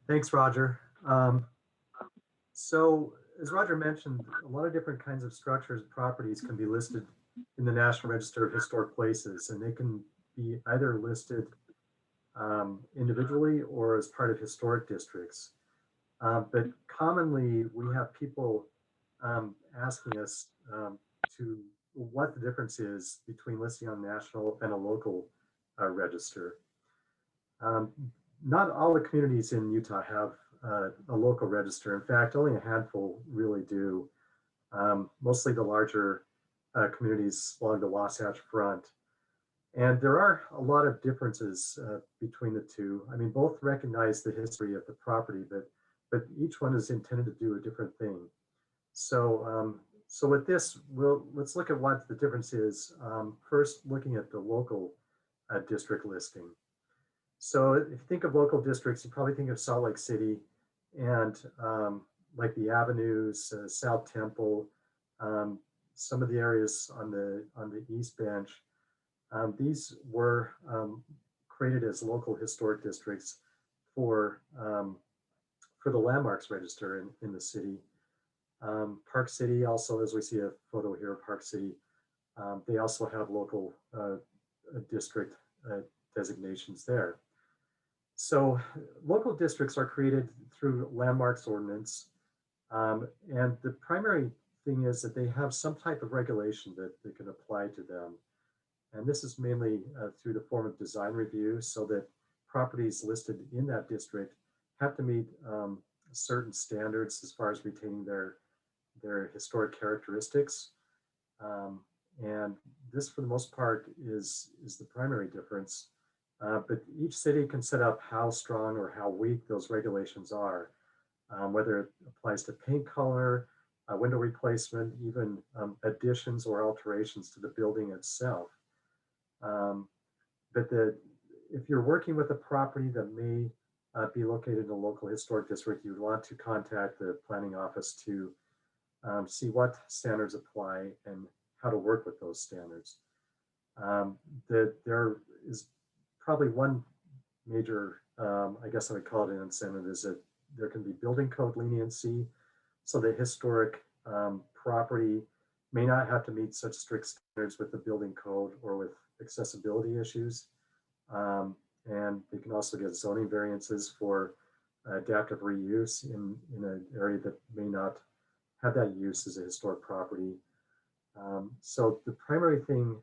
Thanks, Roger. So as Roger mentioned, a lot of different kinds of structures, properties can be listed in the National Register of Historic Places, and they can be either listed individually or as part of historic districts. But commonly, we have people asking us to what the difference is between listing on national and a local register. Um, Not all the communities in Utah have a local register. In fact, only a handful really do. Mostly the larger communities along the Wasatch Front. And there are a lot of differences between the two. I mean, both recognize the history of the property, but each one is intended to do a different thing. So with this, let's look at what the difference is. First, looking at the local district listing. So if you think of local districts, you probably think of Salt Lake City and like the avenues, South Temple, um, some of the areas on the East Bench. These were created as local historic districts for for the landmarks register in the city. Park City also, as we see a photo here of Park City, they also have local district designations there. So local districts are created through landmarks ordinance. And the primary thing is that they have some type of regulation that can apply to them. And this is mainly through the form of design review, so that properties listed in that district have to meet certain standards as far as retaining their historic characteristics. Um, and this, for the most part, is the primary difference. But each city can set up how strong or how weak those regulations are, whether it applies to paint color, window replacement, even additions or alterations to the building itself. Um, but if you're working with a property that may be located in a local historic district, you would want to contact the planning office to see what standards apply and how to work with those standards. There is probably one major, I guess I would call it an incentive, is that there can be building code leniency. So the historic property may not have to meet such strict standards with the building code or with accessibility issues. And they can also get zoning variances for adaptive reuse in an area that may not have that use as a historic property. So the primary thing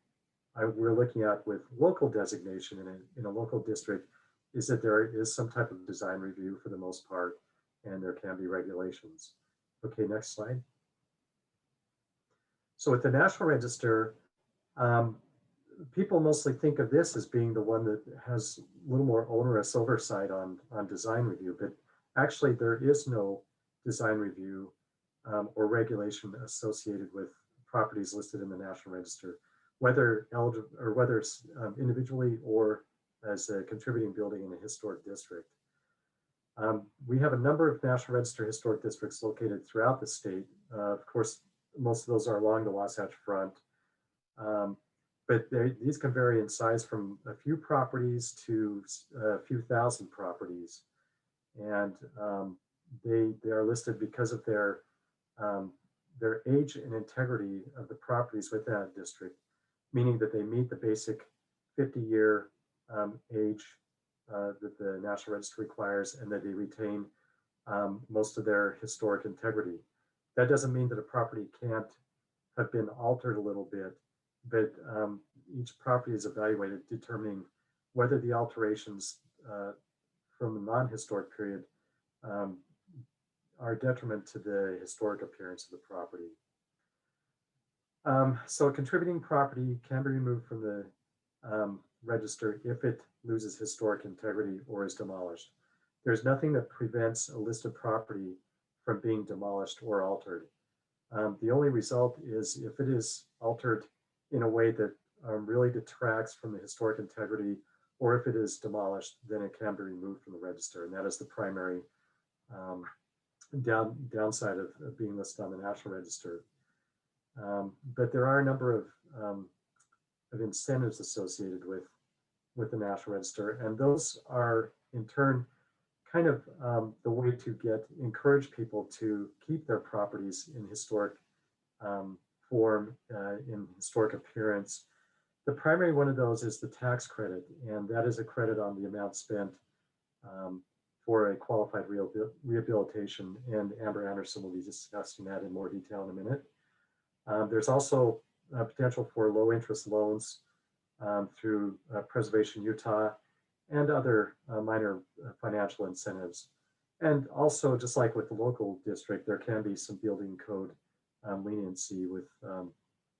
we're looking at with local designation in a local district is that there is some type of design review for the most part, and there can be regulations. Okay, next slide. So with the National Register, um, people mostly think of this as being the one that has a little more onerous oversight on design review, but actually there is no design review or regulation associated with properties listed in the National Register, whether eligible or whether it's individually or as a contributing building in a historic district. We have a number of National Register historic districts located throughout the state. Of course, most of those are along the Wasatch Front. But these can vary in size from a few properties to a few thousand properties. And they are listed because of their age and integrity of the properties within that district, meaning that they meet the basic 50-year age that the National Register requires, and that they retain most of their historic integrity. That doesn't mean that a property can't have been altered a little bit, but each property is evaluated, determining whether the alterations from the non-historic period are detriment to the historic appearance of the property. So a contributing property can be removed from the register if it loses historic integrity or is demolished. There's nothing that prevents a listed property from being demolished or altered. The only result is if it is altered in a way that really detracts from the historic integrity, or if it is demolished, then it can be removed from the register. And that is the primary downside of being listed on the National Register. But there are a number of incentives associated with the National Register, and those are in turn kind of the way to encourage people to keep their properties in historic um, form, in historic appearance. The primary one of those is the tax credit, and that is a credit on the amount spent um, for a qualified rehabilitation. And Amber Anderson will be discussing that in more detail in a minute. There's also potential for low interest loans through Preservation Utah and other minor financial incentives. And also, just like with the local district, there can be some building code leniency with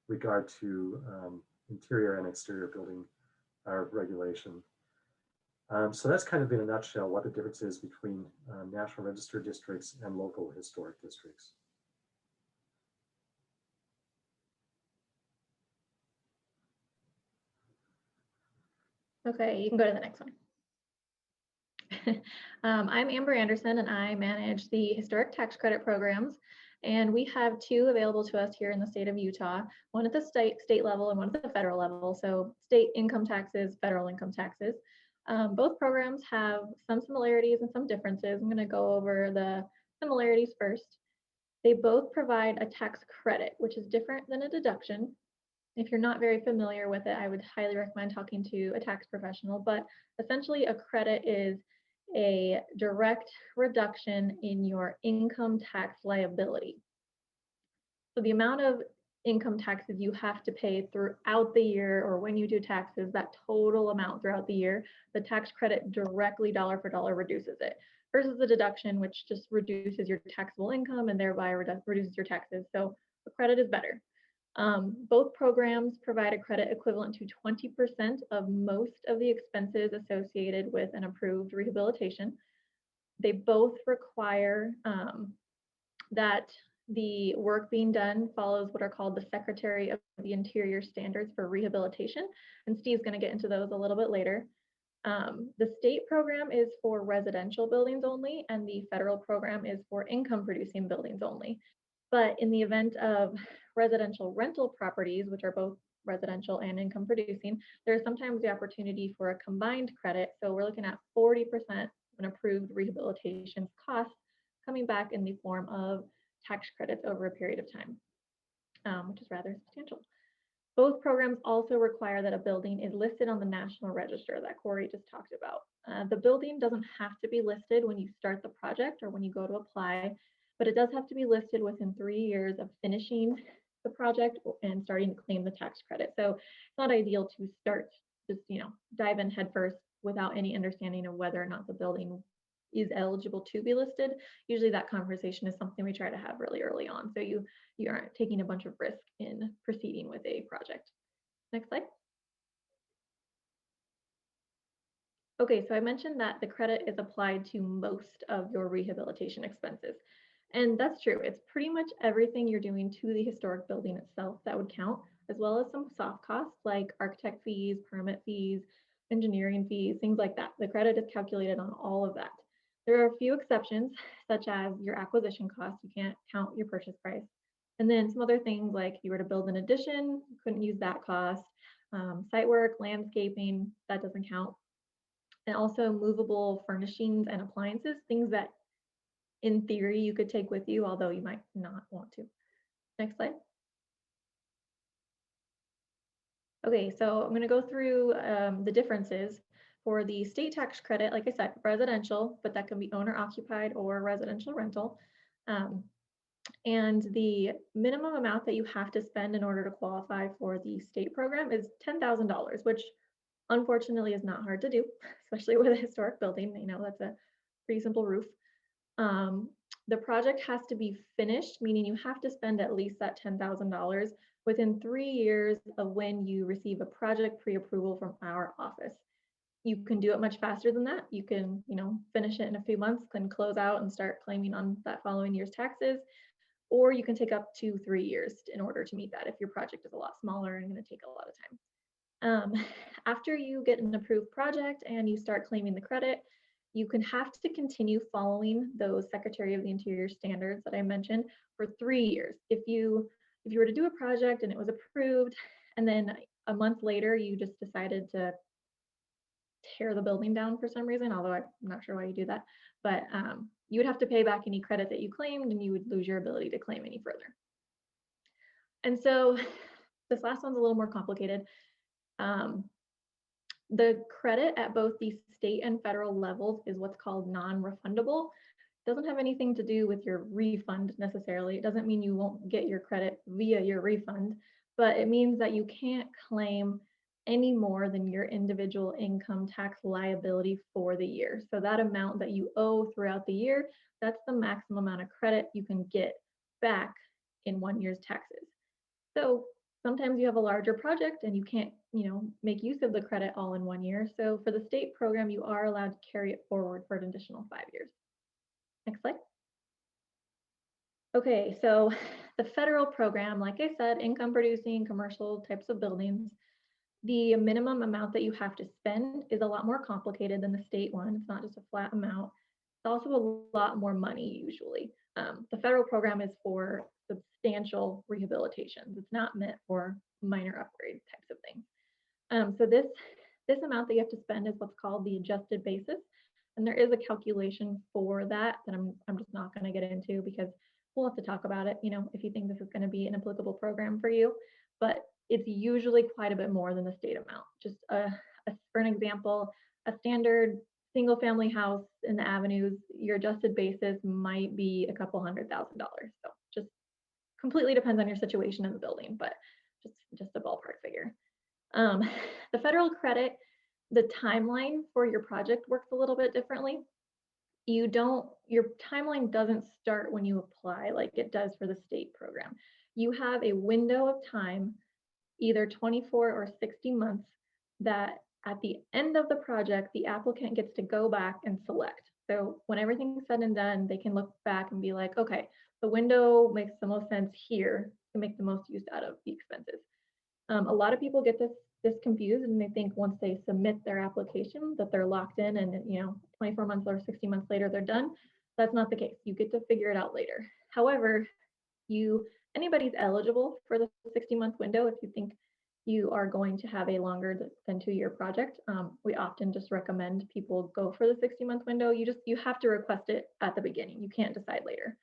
regard to interior and exterior building regulation. So that's kind of in a nutshell what the difference is between National Register districts and local historic districts. Okay, you can go to the next one. I'm Amber Anderson, and I manage the historic tax credit programs. And we have two available to us here in the state of Utah, one at the state level and one at the federal level. So state income taxes, federal income taxes. Both programs have some similarities and some differences. I'm going to go over the similarities first. They both provide a tax credit, which is different than a deduction. If you're not very familiar with it, I would highly recommend talking to a tax professional. But essentially, a credit is a direct reduction in your income tax liability. So the amount of income taxes you have to pay throughout the year, or when you do taxes, that total amount throughout the year, the tax credit directly dollar for dollar reduces it, versus the deduction, which just reduces your taxable income and thereby reduces your taxes. So the credit is better. Both programs provide a credit equivalent to 20% of most of the expenses associated with an approved rehabilitation. They both require that the work being done follows what are called the Secretary of the Interior standards for rehabilitation. And Steve's going to get into those a little bit later. The state program is for residential buildings only, and the federal program is for income producing buildings only. But in the event of residential rental properties, which are both residential and income producing, there's sometimes the opportunity for a combined credit. So we're looking at 40% of an approved rehabilitation cost coming back in the form of tax credits over a period of time, which is rather substantial. Both programs also require that a building is listed on the National Register that Corey just talked about. The building doesn't have to be listed when you start the project or when you go to apply, but it does have to be listed within 3 years of finishing the project and starting to claim the tax credit. So it's not ideal to start just, dive in headfirst without any understanding of whether or not the building is eligible to be listed. Usually that conversation is something we try to have really early on, so you aren't taking a bunch of risk in proceeding with a project. Next slide. Okay, so I mentioned that the credit is applied to most of your rehabilitation expenses. And that's true. It's pretty much everything you're doing to the historic building itself that would count, as well as some soft costs like architect fees, permit fees, engineering fees, things like that. The credit is calculated on all of that. There are a few exceptions, such as your acquisition cost. You can't count your purchase price. And then some other things like if you were to build an addition, you couldn't use that cost. Site work, landscaping, that doesn't count. And also movable furnishings and appliances, things that in theory you could take with you, although you might not want to. Next slide. Okay, so I'm going to go through the differences for the state tax credit. Like I said, residential, but that can be owner occupied or residential rental. And the minimum amount that you have to spend in order to qualify for the state program is $10,000, which unfortunately is not hard to do, especially with a historic building. That's a pretty simple roof. The project has to be finished, meaning you have to spend at least that $10,000 within 3 years of when you receive a project pre-approval from our office. You can do it much faster than that. You can, finish it in a few months, then close out and start claiming on that following year's taxes. Or you can take up to 3 years in order to meet that if your project is a lot smaller and going to take a lot of time. After you get an approved project and you start claiming the credit, you can have to continue following those Secretary of the Interior standards that I mentioned for 3 years. If you were to do a project and it was approved, and then a month later you just decided to tear the building down for some reason, although I'm not sure why you do that. But you would have to pay back any credit that you claimed, and you would lose your ability to claim any further. And so this last one's a little more complicated. The credit at both the state and federal levels is what's called non-refundable. Doesn't have anything to do with your refund necessarily. It doesn't mean you won't get your credit via your refund, but it means that you can't claim any more than your individual income tax liability for the year. So that amount that you owe throughout the year, that's the maximum amount of credit you can get back in 1 year's taxes. So sometimes you have a larger project and you can't, make use of the credit all in 1 year. So for the state program, you are allowed to carry it forward for an additional 5 years. Next slide. Okay, so the federal program, like I said, income producing commercial types of buildings, the minimum amount that you have to spend is a lot more complicated than the state one. It's not just a flat amount. It's also a lot more money usually. The federal program is for substantial rehabilitations. It's not meant for minor upgrade types of things. So this amount that you have to spend is what's called the adjusted basis. And there is a calculation for that I'm just not going to get into because we'll have to talk about it, if you think this is going to be an applicable program for you. But it's usually quite a bit more than the state amount. Just for an example, a standard single family house in the Avenues, your adjusted basis might be a couple $100,000. So just completely depends on your situation in the building, but just a ballpark figure. The federal credit, the timeline for your project works a little bit differently. Your timeline doesn't start when you apply like it does for the state program. You have a window of time, either 24 or 60 months, that at the end of the project, the applicant gets to go back and select. So when everything's said and done, they can look back and be like, okay, the window makes the most sense here to make the most use out of the expenses. A lot of people get this confused and they think once they submit their application that they're locked in and 24 months or 60 months later they're done. That's not the case. You get to figure it out later. However, anybody's eligible for the 60-month window if you think you are going to have a longer than 2-year project. We often just recommend people go for the 60-month window. You have to request it at the beginning. You can't decide later.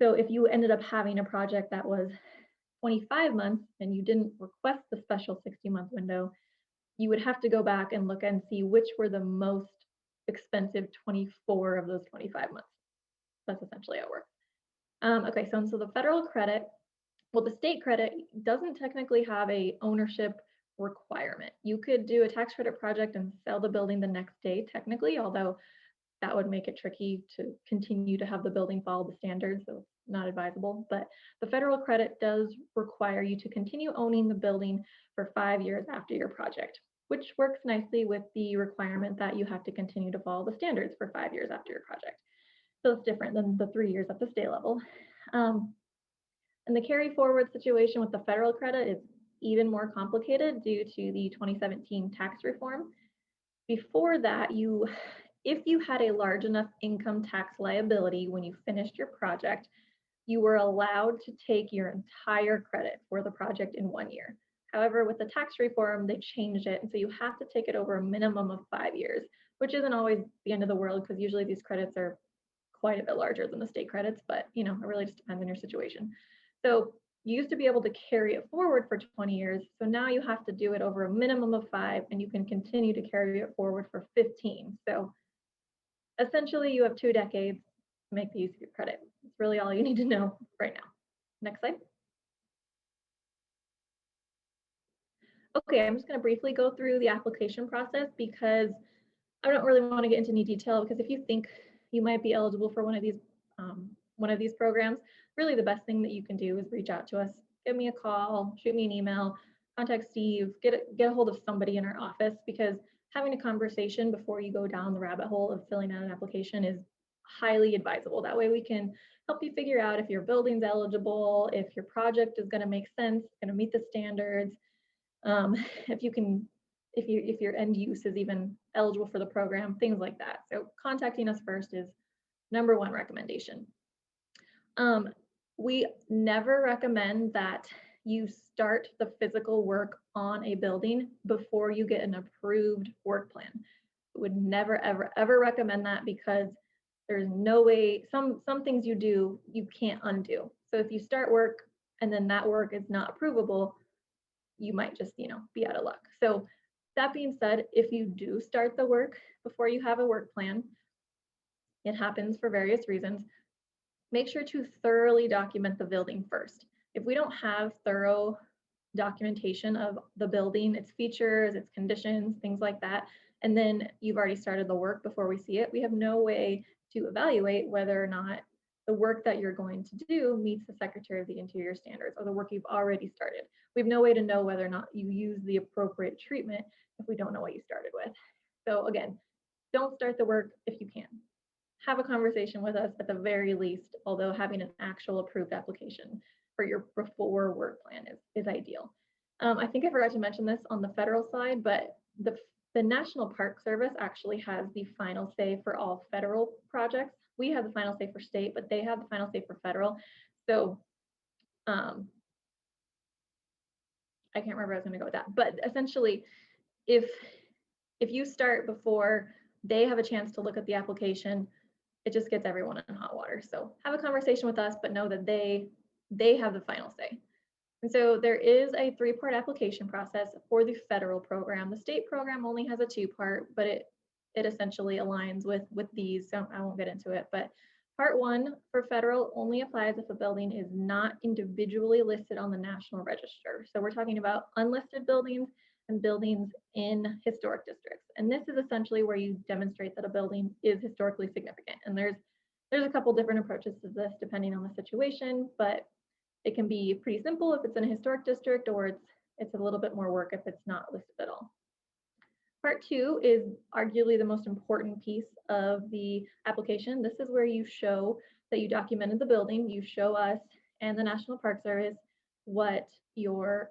So if you ended up having a project that was 25 months and you didn't request the special 60-month window, you would have to go back and look and see which were the most expensive 24 of those 25 months. That's essentially how it works. Okay, so the federal credit, well, the state credit doesn't technically have a ownership requirement. You could do a tax credit project and sell the building the next day, technically, although that would make it tricky to continue to have the building follow the standards, so it's not advisable. But the federal credit does require you to continue owning the building for 5 years after your project, which works nicely with the requirement that you have to continue to follow the standards for 5 years after your project. So it's different than the 3 years at the state level. And the carry forward situation with the federal credit is even more complicated due to the 2017 tax reform. Before that, if you had a large enough income tax liability when you finished your project, you were allowed to take your entire credit for the project in 1 year. However, with the tax reform, they changed it. And so you have to take it over a minimum of 5 years, which isn't always the end of the world because usually these credits are quite a bit larger than the state credits, but it really just depends on your situation. So you used to be able to carry it forward for 20 years. So now you have to do it over a minimum of 5, and you can continue to carry it forward for 15. So essentially you have 2 decades to make the use of your credit. It's really all you need to know right now. Next slide. Okay, I'm just going to briefly go through the application process because I don't really want to get into any detail, because if you think you might be eligible for one of these programs, really the best thing that you can do is reach out to us. Give me a call, shoot me an email, contact Steve, get a hold of somebody in our office, because having a conversation before you go down the rabbit hole of filling out an application is highly advisable. That way we can help you figure out if your building's eligible, if your project is going to make sense, going to meet the standards, if your end use is even eligible for the program, things like that. So contacting us first is number 1 recommendation. We never recommend that you start the physical work on a building before you get an approved work plan. Would never, ever, ever recommend that, because there's no way, some things you do, you can't undo. So if you start work and then that work is not approvable, you might just, be out of luck. So that being said, if you do start the work before you have a work plan, it happens for various reasons. Make sure to thoroughly document the building first. If we don't have thorough documentation of the building, its features, its conditions, things like that, and then you've already started the work before we see it, we have no way to evaluate whether or not the work that you're going to do meets the Secretary of the Interior standards, or the work you've already started. We have no way to know whether or not you use the appropriate treatment if we don't know what you started with. So again, don't start the work if you can. Have a conversation with us at the very least, although having an actual approved application for your before work plan is ideal. I think I forgot to mention this on the federal side, but the National Park Service actually has the final say for all federal projects. We have the final say for state, but they have the final say for federal. So I can't remember where I was going to go with that, but essentially, if you start before they have a chance to look at the application, it just gets everyone in hot water. So have a conversation with us, but know that they have the final say. And so there is a 3-part application process for the federal program. The state program only has a 2-part, but it essentially aligns with these. So I won't get into it, but part 1 for federal only applies if a building is not individually listed on the National Register. So we're talking about unlisted buildings and buildings in historic districts. And this is essentially where you demonstrate that a building is historically significant. And there's a couple different approaches to this depending on the situation, but it can be pretty simple if it's in a historic district, or it's a little bit more work if it's not listed at all. Part 2 is arguably the most important piece of the application. This is where you show that you documented the building. You show us and the National Park Service what your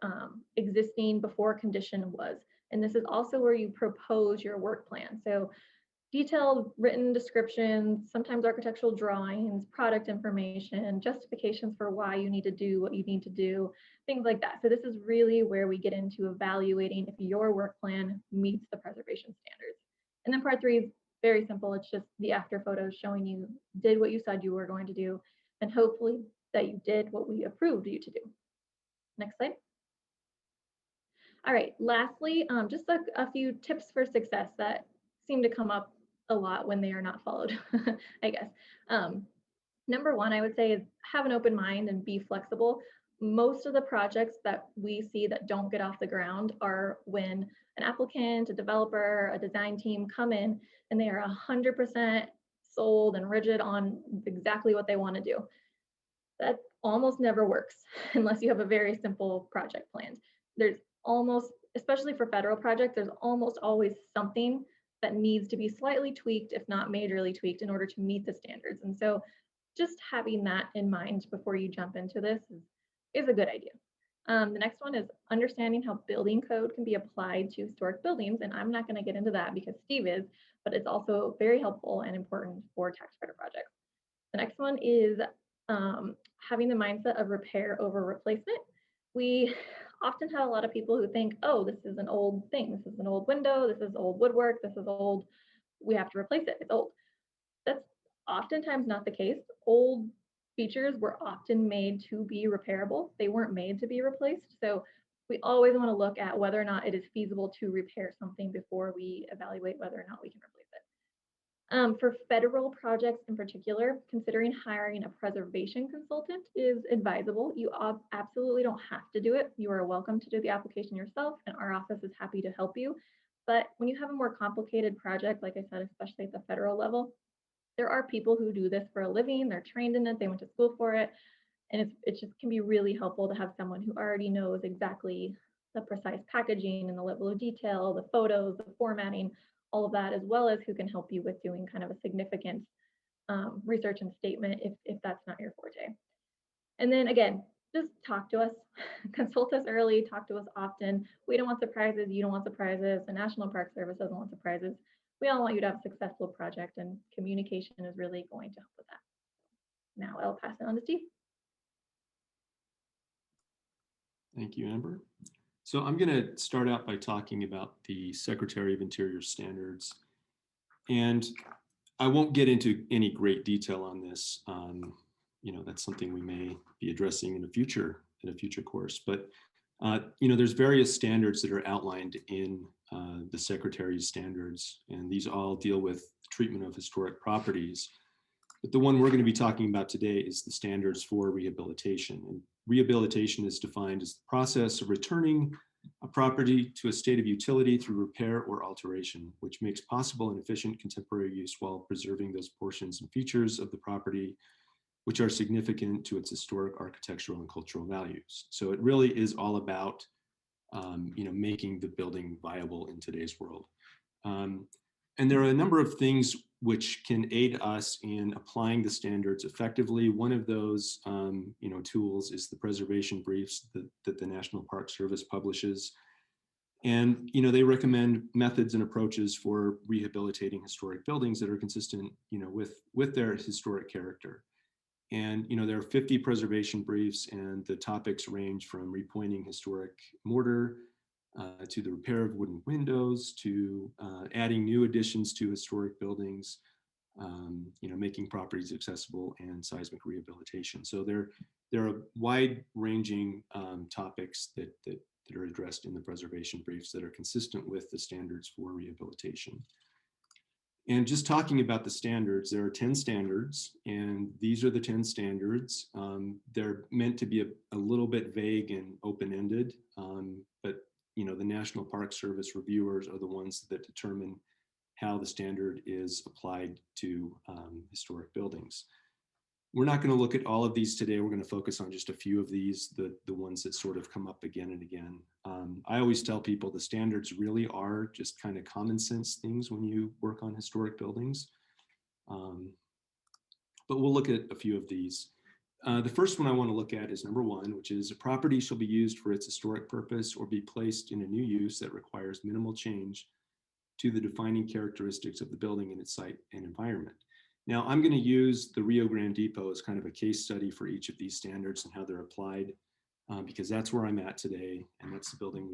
existing before condition was. And this is also where you propose your work plan. So detailed written descriptions, sometimes architectural drawings, product information, justifications for why you need to do what you need to do, things like that. So this is really where we get into evaluating if your work plan meets the preservation standards. And then part 3 is very simple. It's just the after photos showing you did what you said you were going to do, and hopefully that you did what we approved you to do. Next slide. All right, lastly, just a few tips for success that seem to come up a lot when they are not followed, I guess. Number 1, I would say, is have an open mind and be flexible. Most of the projects that we see that don't get off the ground are when an applicant, a developer, a design team come in and they are 100% sold and rigid on exactly what they want to do. That almost never works unless you have a very simple project planned. There's almost, especially for federal projects, there's almost always something that needs to be slightly tweaked, if not majorly tweaked, in order to meet the standards. And so just having that in mind before you jump into this is a good idea. The next one is understanding how building code can be applied to historic buildings. And I'm not going to get into that because Steve is, but it's also very helpful and important for tax credit projects. The next one is having the mindset of repair over replacement. We often have a lot of people who think, oh, this is an old thing. This is an old window. This is old woodwork. This is old. We have to replace it. It's old. That's oftentimes not the case. Old features were often made to be repairable. They weren't made to be replaced. So we always want to look at whether or not it is feasible to repair something before we evaluate whether or not we can replace it. For federal projects in particular, considering hiring a preservation consultant is advisable. You absolutely don't have to do it. You are welcome to do the application yourself, and our office is happy to help you. But when you have a more complicated project, like I said, especially at the federal level, there are people who do this for a living. They're trained in it. They went to school for it. And it just can be really helpful to have someone who already knows exactly the precise packaging and the level of detail, the photos, the formatting, all of that, as well as who can help you with doing kind of a significant research and statement if that's not your forte. And then again, just talk to us, consult us early, talk to us often. We don't want surprises. You don't want surprises. The National Park Service doesn't want surprises. We all want you to have a successful project, and communication is really going to help with that. Now I'll pass it on to Steve. Thank you, Amber. So I'm going to start out by talking about the Secretary of Interior standards. And I won't get into any great detail on this. That's something we may be addressing in a future course. But there's various standards that are outlined in the Secretary's standards, and these all deal with treatment of historic properties. But the one we're going to be talking about today is the standards for rehabilitation. And rehabilitation is defined as the process of returning a property to a state of utility through repair or alteration, which makes possible an efficient contemporary use while preserving those portions and features of the property which are significant to its historic, architectural, and cultural values. So it really is all about making the building viable in today's world. And there are a number of things which can aid us in applying the standards effectively. One of those tools is the preservation briefs that the National Park Service publishes. And they recommend methods and approaches for rehabilitating historic buildings that are consistent with their historic character. And there are 50 preservation briefs, and the topics range from repointing historic mortar to the repair of wooden windows, to adding new additions to historic buildings, making properties accessible, and seismic rehabilitation. So there are wide-ranging topics that are addressed in the preservation briefs that are consistent with the standards for rehabilitation. And just talking about the standards, there are 10 standards, and these are the 10 standards. They're meant to be a little bit vague and open-ended, but the National Park Service reviewers are the ones that determine how the standard is applied to historic buildings. We're not going to look at all of these today. We're going to focus on just a few of these, the ones that sort of come up again and again. I always tell people the standards really are just kind of common sense things when you work on historic buildings. But we'll look at a few of these. The first one I want to look at is number 1, which is a property shall be used for its historic purpose or be placed in a new use that requires minimal change to the defining characteristics of the building and its site and environment. Now, I'm going to use the Rio Grande Depot as kind of a case study for each of these standards and how they're applied, because that's where I'm at today, and that's the building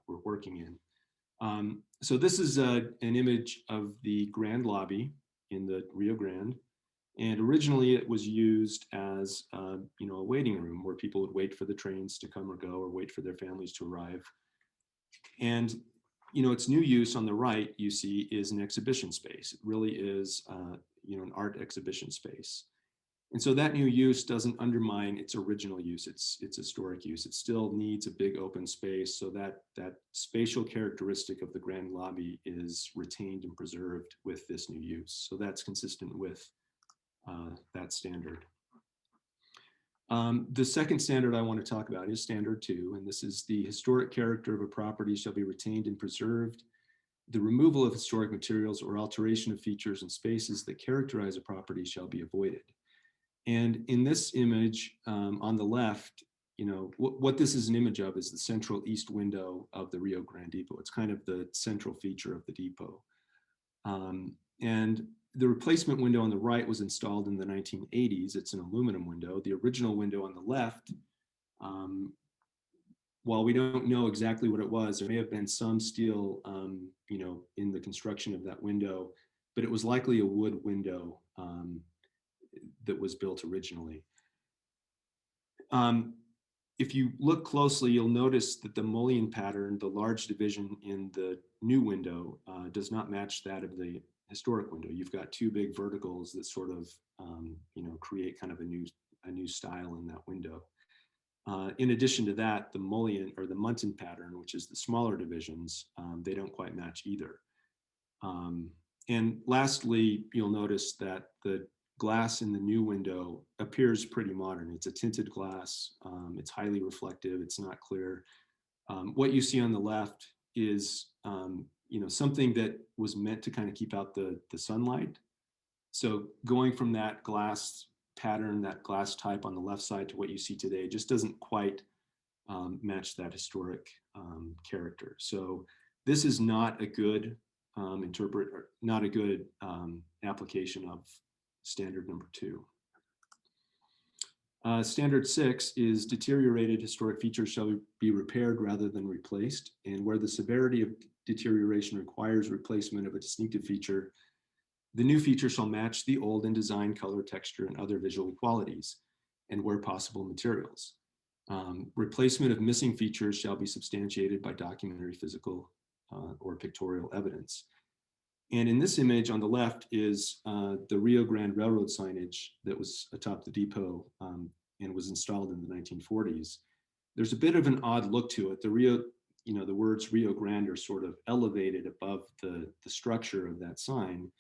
we're working in. So this is an image of the Grand Lobby in the Rio Grande, and originally it was used as a waiting room where people would wait for the trains to come or go, or wait for their families to arrive. And its new use on the right, you see, is an exhibition space. It really is an art exhibition space. And so that new use doesn't undermine its original use, its historic use. It still needs a big open space, so that spatial characteristic of the Grand Lobby is retained and preserved with this new use. So that's consistent with that standard. The second standard I want to talk about is standard 2, and this is the historic character of a property shall be retained and preserved. The removal of historic materials or alteration of features and spaces that characterize a property shall be avoided. And in this image on the left, what this is an image of is the central east window of the Rio Grande Depot. It's kind of the central feature of the depot. And the replacement window on the right was installed in the 1980s. It's an aluminum window. The original window on the left, while we don't know exactly what it was, there may have been some steel, in the construction of that window, but it was likely a wood window that was built originally. If you look closely, you'll notice that the mullion pattern, the large division in the new window, does not match that of the historic window. You've got 2 big verticals that sort of, create kind of a new style in that window. In addition to that, the mullion or the Muntin pattern, which is the smaller divisions, they don't quite match either. And lastly, you'll notice that the glass in the new window appears pretty modern. It's a tinted glass. It's highly reflective. It's not clear. What you see on the left is something that was meant to kind of keep out the sunlight. So going from that glass pattern, that glass type on the left side to what you see today just doesn't quite match that historic character. So this is not a good application of standard number 2. Standard 6 is deteriorated historic features shall be repaired rather than replaced. And where the severity of deterioration requires replacement of a distinctive feature, the new feature shall match the old in design, color, texture, and other visual qualities, and where possible, materials. Replacement of missing features shall be substantiated by documentary, physical, or pictorial evidence. And in this image on the left is the Rio Grande Railroad signage that was atop the depot and was installed in the 1940s. There's a bit of an odd look to it. The words Rio Grande are sort of elevated above the structure of that sign.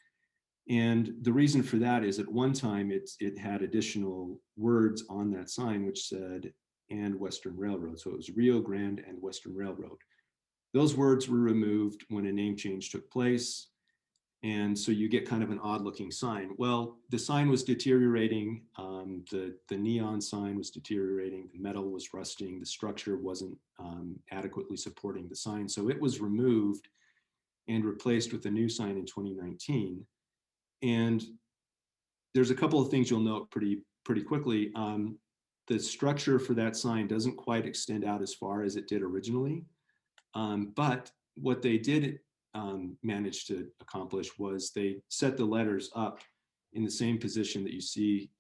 And the reason for that is at one time it had additional words on that sign which said and Western Railroad. So it was Rio Grande and Western Railroad. Those words were removed when a name change took place. And so you get kind of an odd looking sign. Well, the sign was deteriorating. The neon sign was deteriorating. The metal was rusting. The structure wasn't adequately supporting the sign. So it was removed and replaced with a new sign in 2019. And there's a couple of things you'll note pretty quickly. The structure for that sign doesn't quite extend out as far as it did originally. But what they did managed to accomplish was they set the letters up in the same position that you see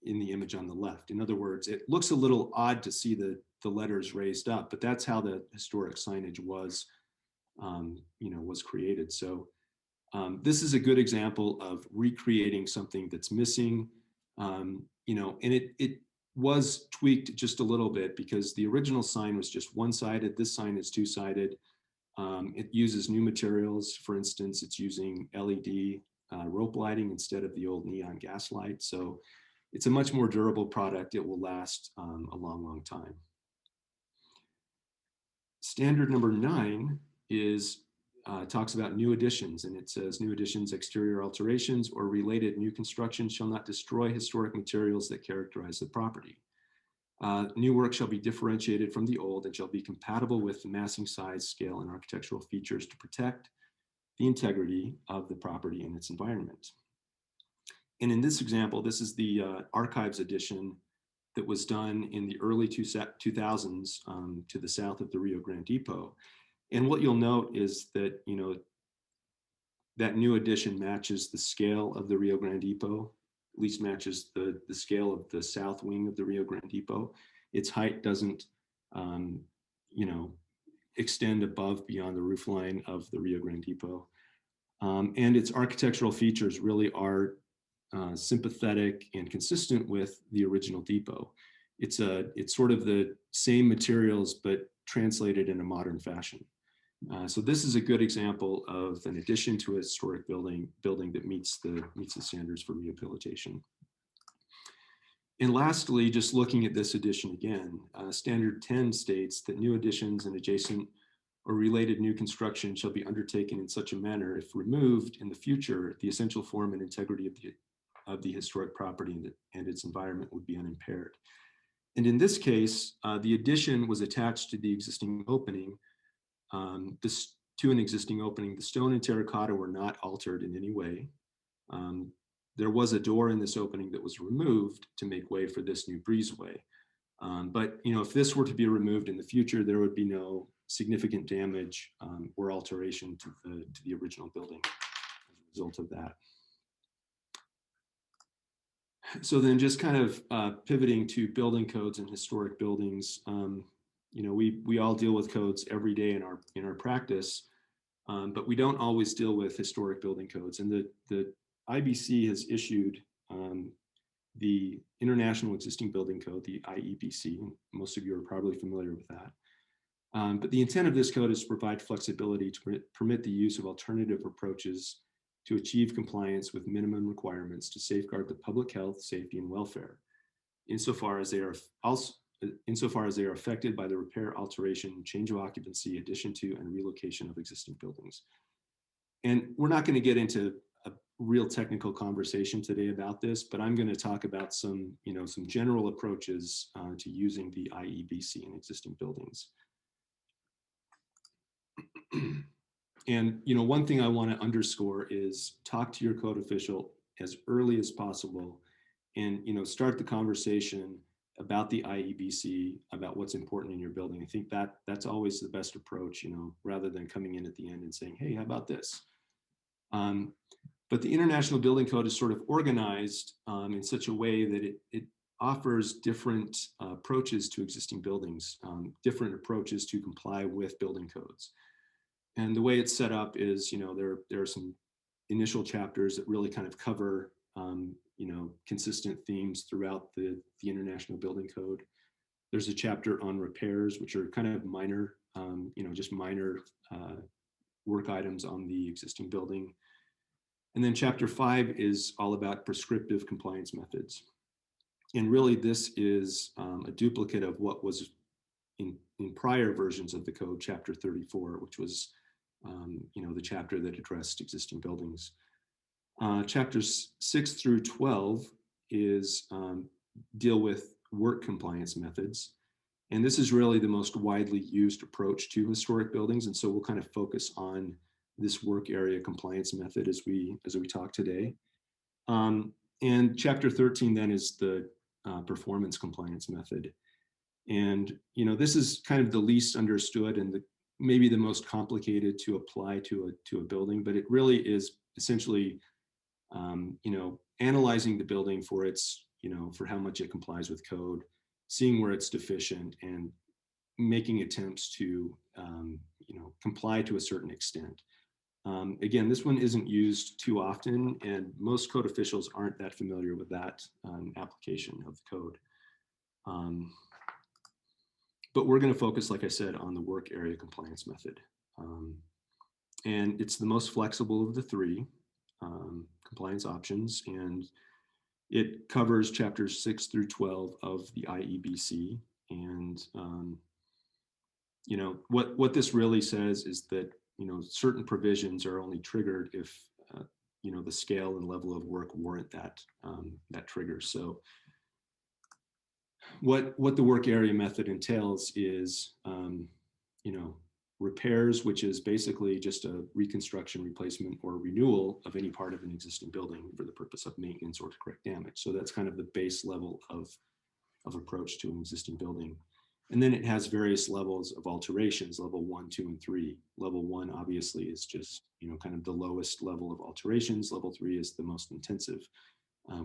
in the image on the left. In other words, it looks a little odd to see the letters raised up, but that's how the historic signage was, was created. So this is a good example of recreating something that's missing, and it was tweaked just a little bit because the original sign was just one-sided. This sign is two-sided. It uses new materials. For instance, it's using LED rope lighting instead of the old neon gas light. So it's a much more durable product. It will last a long, long time. Standard number 9 is talks about new additions, and it says new additions, exterior alterations, or related new construction shall not destroy historic materials that characterize the property. New work shall be differentiated from the old and shall be compatible with the massing, size, scale, and architectural features to protect the integrity of the property and its environment. And in this example, this is the archives addition that was done in the early 2000s to the south of the Rio Grande Depot. And what you'll note is that, that new addition matches the scale of the Rio Grande Depot, at least matches the scale of the south wing of the Rio Grande Depot. Its height doesn't, extend above beyond the roofline of the Rio Grande Depot. And its architectural features really are sympathetic and consistent with the original depot. It's sort of the same materials, but translated in a modern fashion. So this is a good example of an addition to a historic building that meets the standards for rehabilitation. And lastly, just looking at this addition again, Standard 10 states that new additions and adjacent or related new construction shall be undertaken in such a manner, if removed in the future, the essential form and integrity of the historic property and its environment would be unimpaired. And in this case, the addition was attached to the existing opening. To an existing opening, the stone and terracotta were not altered in any way. There was a door in this opening that was removed to make way for this new breezeway. But if this were to be removed in the future, there would be no significant damage or alteration to the original building as a result of that. So then just kind of pivoting to building codes and historic buildings, we all deal with codes every day in our practice, but we don't always deal with historic building codes. And the IBC has issued the International Existing Building Code, the IEBC. Most of you are probably familiar with that. But the intent of this code is to provide flexibility to permit the use of alternative approaches to achieve compliance with minimum requirements to safeguard the public health, safety, and welfare, insofar as they are affected by the repair, alteration, change of occupancy, addition to, and relocation of existing buildings. And we're not going to get into a real technical conversation today about this, but I'm going to talk about some general approaches to using the IEBC in existing buildings. And one thing I want to underscore is talk to your code official as early as possible and, you know, start the conversation about the IEBC, about what's important in your building. I think that that's always the best approach, you know, rather than coming in at the end and saying, hey, how about this? But the International Building Code is sort of organized in such a way that it offers different approaches to existing buildings, different approaches to comply with building codes. And the way it's set up is, you know, there are some initial chapters that really kind of cover, you know, consistent themes throughout the International Building Code. There's a chapter on repairs, which are kind of minor, you know, just minor work items on the existing building. And then chapter 5 is all about prescriptive compliance methods. And really this is a duplicate of what was in prior versions of the code, chapter 34, which was, you know, the chapter that addressed existing buildings. Chapters 6 through 12 is deal with work compliance methods. And this is really the most widely used approach to historic buildings. And so we'll kind of focus on this work area compliance method as we talk today. And chapter 13 then is the performance compliance method. And, you know, this is kind of the least understood and maybe the most complicated to apply to a building, but it really is essentially, you know, analyzing the building for its, you know, for how much it complies with code, seeing where it's deficient, and making attempts to, you know, comply to a certain extent. Again, this one isn't used too often, and most code officials aren't that familiar with that application of the code. But we're going to focus, like I said, on the work area compliance method. And it's the most flexible of the three compliance options, and it covers chapters 6 through 12 of the IEBC. And, you know, what this really says is that, you know, certain provisions are only triggered if, you know, the scale and level of work warrant that, that trigger. So what the work area method entails is, you know, repairs, which is basically just a reconstruction, replacement, or renewal of any part of an existing building for the purpose of maintenance or to correct damage. So that's kind of the base level of approach to an existing building. And then it has various levels of alterations, level 1, 2, and 3. Level 1 obviously is just, you know, kind of the lowest level of alterations. Level 3 is the most intensive,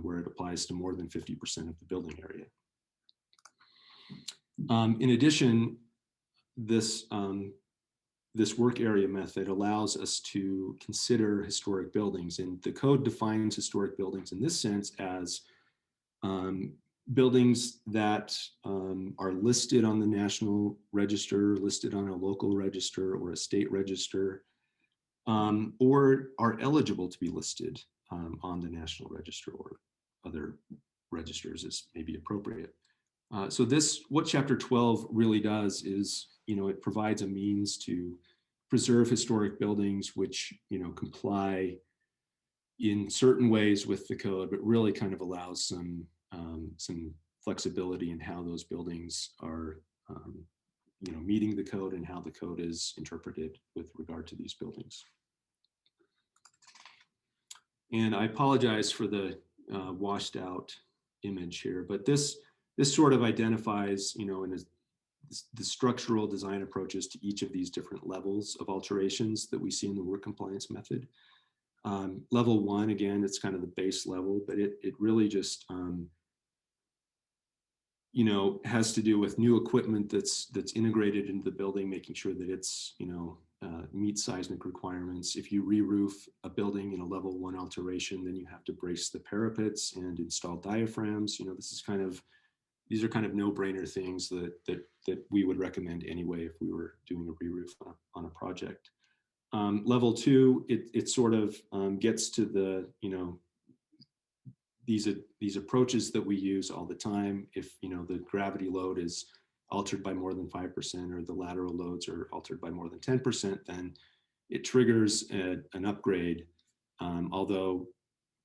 where it applies to more than 50% of the building area. In addition, this work area method allows us to consider historic buildings, and the code defines historic buildings in this sense as buildings that are listed on the National Register, listed on a local register or a state register, or are eligible to be listed on the National Register or other registers as may be appropriate. So what chapter 12 really does is, you know, it provides a means to preserve historic buildings which, you know, comply in certain ways with the code, but really kind of allows some flexibility in how those buildings are, you know, meeting the code and how the code is interpreted with regard to these buildings. And I apologize for the washed out image here, but this sort of identifies, you know, the structural design approaches to each of these different levels of alterations that we see in the work compliance method. Level 1, again, it's kind of the base level, but it really just, you know, has to do with new equipment that's integrated into the building, making sure that it's, you know, meets seismic requirements. If you re-roof a building in a level 1 alteration, then you have to brace the parapets and install diaphragms. You know, these are kind of no-brainer things that we would recommend anyway if we were doing a re-roof on a project. Level 2, it sort of gets to the, you know, these approaches that we use all the time. If, you know, the gravity load is altered by more than 5% or the lateral loads are altered by more than 10%, then it triggers an upgrade. Although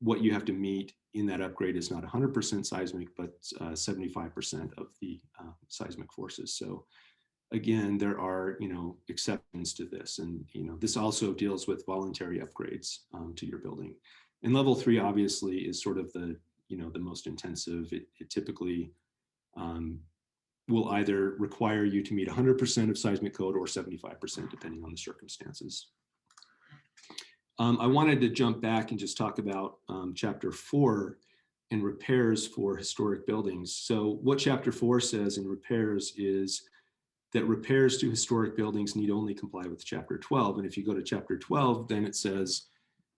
what you have to meet in that upgrade is not 100% seismic, but 75% of the seismic forces. So again, there are, you know, exceptions to this. And, you know, this also deals with voluntary upgrades to your building. And level 3 obviously is sort of the the most intensive. It typically will either require you to meet 100% of seismic code or 75%, depending on the circumstances. I wanted to jump back and just talk about Chapter 4 and repairs for historic buildings. So what Chapter 4 says in repairs is that repairs to historic buildings need only comply with Chapter 12. And if you go to Chapter 12, then it says,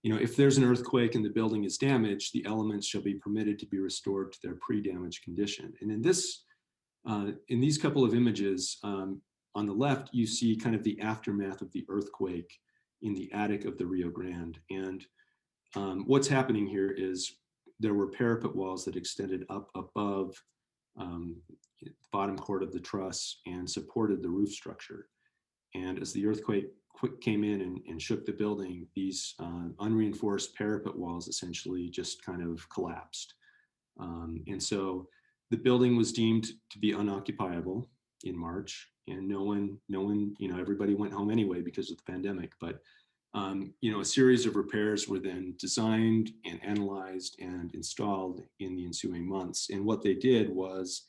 if there's an earthquake and the building is damaged, the elements shall be permitted to be restored to their pre-damage condition. And in these couple of images, on the left, you see kind of the aftermath of the earthquake in the attic of the Rio Grande. And what's happening here is there were parapet walls that extended up above the bottom chord of the truss and supported the roof structure. And as the earthquake came in and shook the building, these unreinforced parapet walls essentially just kind of collapsed. And so the building was deemed to be unoccupiable in March, and no one, everybody went home anyway because of the pandemic. But a series of repairs were then designed and analyzed and installed in the ensuing months. And what they did was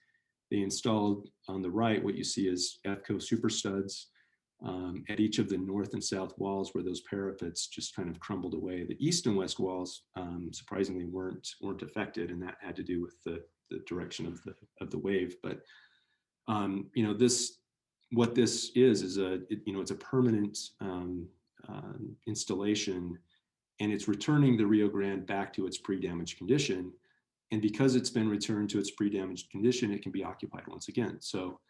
they installed on the right what you see as EFCO super studs at each of the north and south walls where those parapets just kind of crumbled away. The east and west walls surprisingly weren't affected, and that had to do with the direction of the wave. But what this is it's a permanent installation, and it's returning the Rio Grande back to its pre-damage condition. And because it's been returned to its pre-damaged condition, it can be occupied once again. So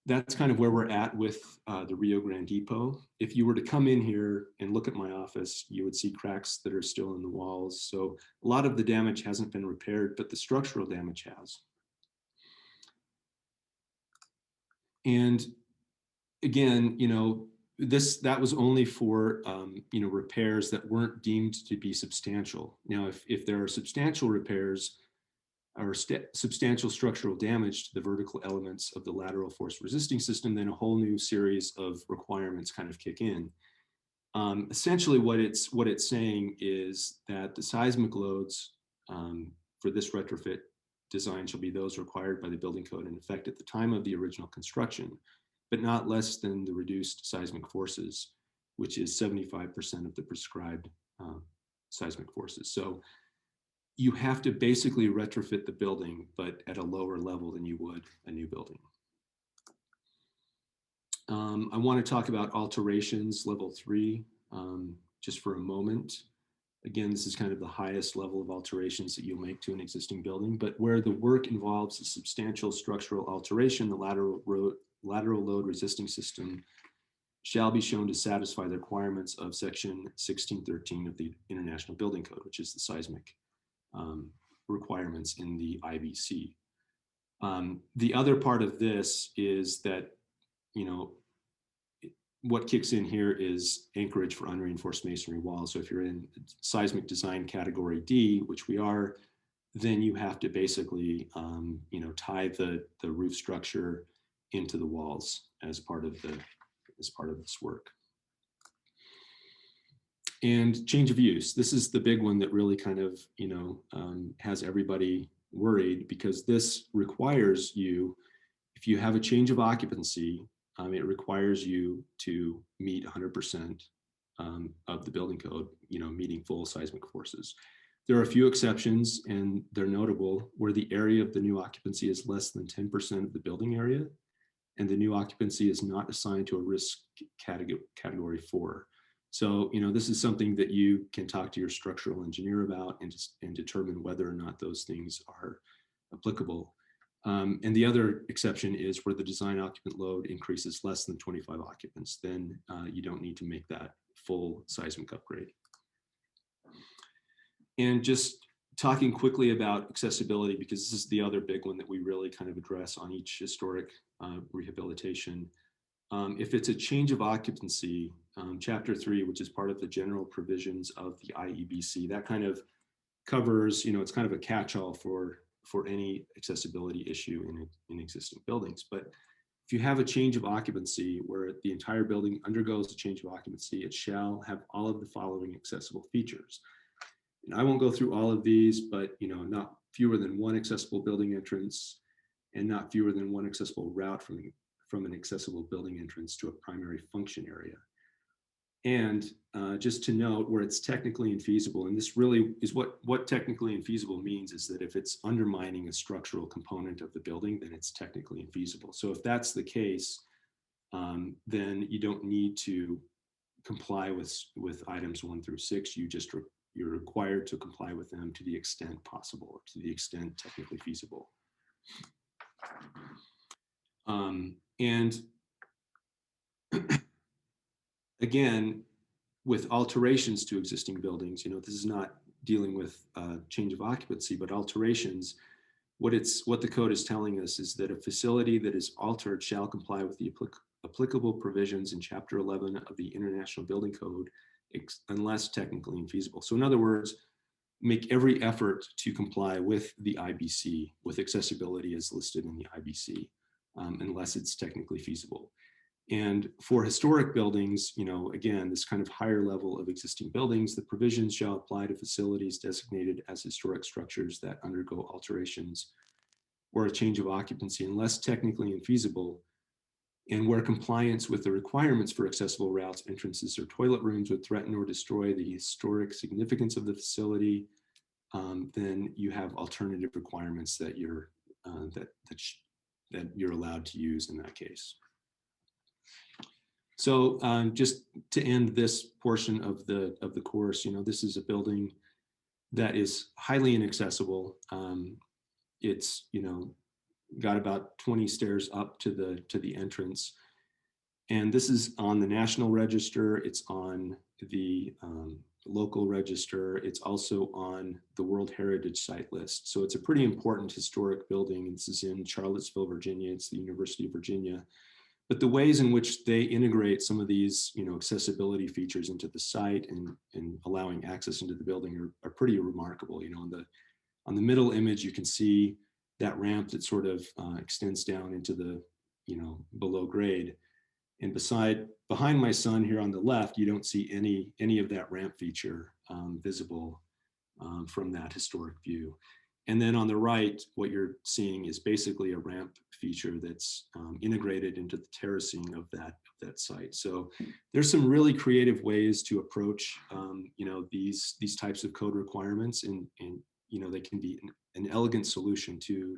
that's kind of where we're at with the Rio Grande Depot. If you were to come in here and look at my office, you would see cracks that are still in the walls. So a lot of the damage hasn't been repaired, but the structural damage has. And again, that was only for repairs that weren't deemed to be substantial. Now, if there are substantial repairs or substantial structural damage to the vertical elements of the lateral force resisting system, then a whole new series of requirements kind of kick in. Essentially, what it's saying is that the seismic loads for this retrofit design shall be those required by the building code in effect at the time of the original construction, but not less than the reduced seismic forces, which is 75% of the prescribed seismic forces. So you have to basically retrofit the building, but at a lower level than you would a new building. I want to talk about alterations, level 3, just for a moment. Again, this is kind of the highest level of alterations that you'll make to an existing building, but where the work involves a substantial structural alteration, the lateral load resisting system shall be shown to satisfy the requirements of section 1613 of the International Building Code, which is the seismic requirements in the IBC. The other part of this is that, what kicks in here is anchorage for unreinforced masonry walls. So if you're in seismic design category D, which we are, then you have to basically, tie the roof structure into the walls as part of this work. And change of use. This is the big one that really kind of, has everybody worried, because this requires you, if you have a change of occupancy, it requires you to meet 100% of the building code, meeting full seismic forces. There are a few exceptions, and they're notable, where the area of the new occupancy is less than 10% of the building area, and the new occupancy is not assigned to a risk category 4. So, this is something that you can talk to your structural engineer about and determine whether or not those things are applicable. And the other exception is where the design occupant load increases less than 25 occupants, then you don't need to make that full seismic upgrade. And just talking quickly about accessibility, because this is the other big one that we really kind of address on each historic rehabilitation. If it's a change of occupancy, Chapter 3, which is part of the general provisions of the IEBC, that kind of covers, it's kind of a catch-all for any accessibility issue in existing buildings. But if you have a change of occupancy where the entire building undergoes a change of occupancy, it shall have all of the following accessible features. And I won't go through all of these, but not fewer than one accessible building entrance and not fewer than one accessible route from an accessible building entrance to a primary function area. And just to note, where it's technically infeasible, and this really is what technically infeasible means, is that if it's undermining a structural component of the building, then it's technically infeasible. So if that's the case, then you don't need to comply with items 1 through 6. You're required to comply with them to the extent possible, or to the extent technically feasible. And again, with alterations to existing buildings, this is not dealing with change of occupancy, but alterations. What the code is telling us is that a facility that is altered shall comply with the applicable provisions in Chapter 11 of the International Building Code, unless technically infeasible. So in other words, make every effort to comply with the IBC, with accessibility as listed in the IBC, unless it's technically feasible. And for historic buildings, again, this kind of higher level of existing buildings, the provisions shall apply to facilities designated as historic structures that undergo alterations or a change of occupancy unless technically infeasible, and where compliance with the requirements for accessible routes, entrances, or toilet rooms would threaten or destroy the historic significance of the facility, then you have alternative requirements that you're allowed to use in that case. So just to end this portion of the course, this is a building that is highly inaccessible. It's got about 20 stairs up to the entrance, and this is on the National Register. It's on the local register. It's also on the World Heritage Site list. So it's a pretty important historic building. This is in Charlottesville, Virginia. It's the University of Virginia. But the ways in which they integrate some of these, accessibility features into the site and allowing access into the building are pretty remarkable. On the middle image, you can see that ramp that sort of extends down into the, below grade. And behind my son here on the left, you don't see any of that ramp feature visible from that historic view. And then on the right, what you're seeing is basically a ramp feature that's integrated into the terracing of that site. So there's some really creative ways to approach, these types of code requirements, and they can be an elegant solution to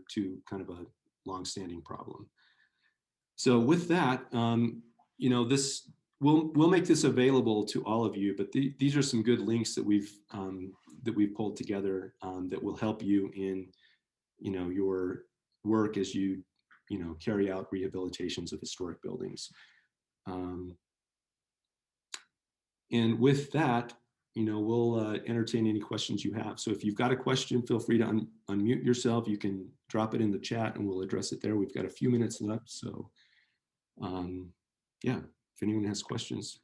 kind of a longstanding problem. So with that, we'll make this available to all of you, but these are some good links that we've pulled together that will help you in, your work as you carry out rehabilitations of historic buildings. And with that, we'll entertain any questions you have. So if you've got a question, feel free to unmute yourself. You can drop it in the chat and we'll address it there. We've got a few minutes left. So yeah, if anyone has questions.